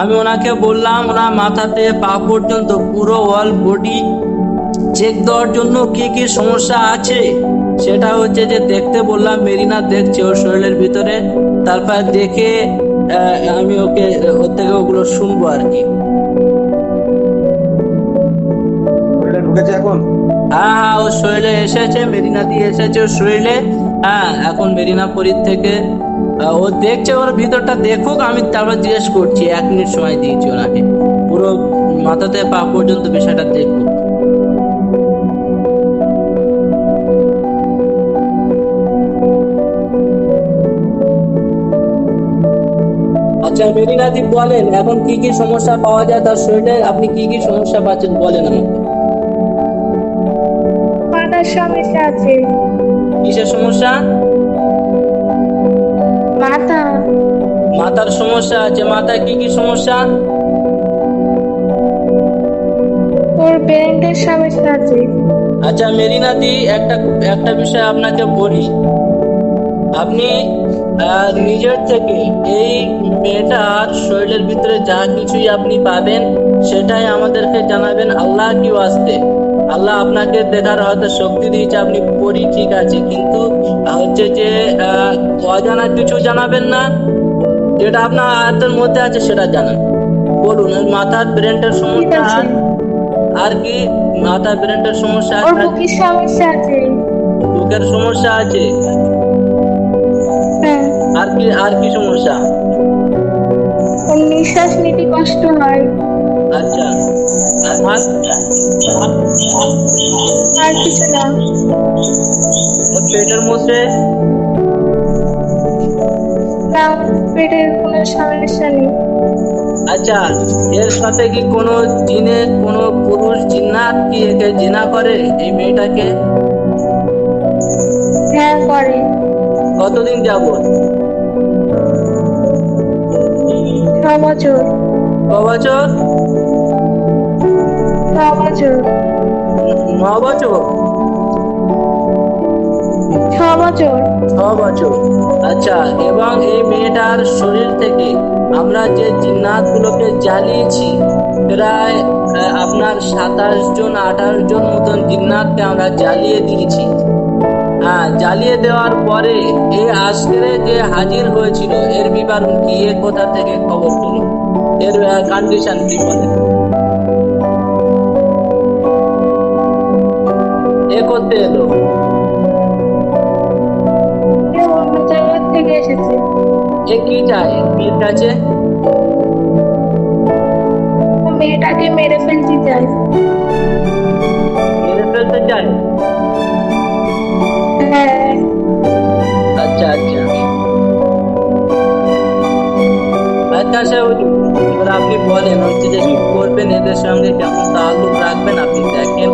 আমি ওনাকে বললাম ওনার মাথা থেকে পা পর্যন্ত পুরো অল বডি চেক দেওয়ার জন্য কি কি সমস্যা আছে সেটা হচ্ছে যে দেখতে বললাম। মেরিনা দেখছে ওর শরীরের ভিতরে, তারপর দেখে আমি ওর থেকে ওগুলো শুনবো আর কি। ঢুকেছে এখন? হ্যাঁ হ্যাঁ, ওর শরীরে এসেছে, মেরিনা দিয়ে এসেছে ওর শরীরে। হ্যাঁ, এখন মেরিনা পরির থেকে ও দেখছে, ওর ভিতরটা দেখুক, আমি তারপর জিজ্ঞেস করছি। 1 মিনিট সময় দিয়েছি ওনাকে, পুরো মাথাতে পা পর্যন্ত বিষয়টা দেখুক। আচ্ছা মেরিনাদি বলেন, এখন কি কি সমস্যা পাওয়া যায় তার শরীরে? আপনি কি কি সমস্যা পাচ্ছেন বলেন আমাকে। মাথার সমস্যা আছে। কিসের সমস্যা? মাথার সমস্যা আছে। মাথায় কি কি সমস্যা? ওর ব্রেনের সমস্যা আছে। আচ্ছা মেরিনাদি, একটা বিষয় আপনাকে বলি। আপনি নিজের থেকে এই মেয়েটার শরীরের ভিতরে যা কিছুই আপনি পাবেন সেটাই আমাদেরকে জানাবেন আল্লাহ কি ওয়াস্তে। আল্লাহ আপনাকে দেখার হয়তো শক্তি দিয়েছে, আপনি পড়ি ঠিক আছে, কিন্তু হচ্ছে যে অজানা কিছু জানাবেন না, যেটা আপনার আয়ত্তের মধ্যে আছে সেটা জানান। বলুন, মাথার ব্রেনের সমস্যা আর কি? মাথার ব্রেনের সমস্যা ওর আছে, বুকের সমস্যা আছে। বুকের সমস্যা আছে, হ্যাঁ। আর কি সমস্যা? ওর নিঃশ্বাস নিতে কষ্ট হয়। আচ্ছা, আর কিছু না। পেটের মধ্যে? না, পেটের কোনো সমস্যা নেই। আচ্ছা, এর সাথে কি কোনো কোনো পুরুষ জিন্নাত কি একে জিনা করে এই মেয়েটাকে? হ্যাঁ করে। কতদিন যাবত? 6 বছর। ক বছর? 6 বছর। 9 বছর? 6 বছর। 6 বছর। আচ্ছা, এবং এই মেয়েটার শরীর থেকে আমরা যে জিন্নাত গুলোকে জ্বালিয়েছি, প্রায় আপনার 27 জন 28 জন মতন জিন্নাতকে আমরা জ্বালিয়ে দিয়েছি। হ্যাঁ, জ্বালিয়ে দেওয়ার পরে এই আজকের যে হাজির হয়েছিল এর বিবরণ কি, এ কোথা থেকে খবর পেল, এর কন্ডিশন কি বলে? এ করতে এলো? অন্য জায়গা থেকে এসেছে। এ কি চায় মেয়ের কাছে? মেয়েটাকে মেরে ফেলতে চায়। মেরে ফেলতে চায়? হ্যাঁ। আচ্ছা আচ্ছা আচ্ছা আচ্ছা, এবার আপনি বলেন হচ্ছে যে কি করবেন, এদের সঙ্গে কেমন তাল্লুক রাখবেন, আপনি দেখেন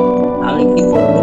আমি কি করবো।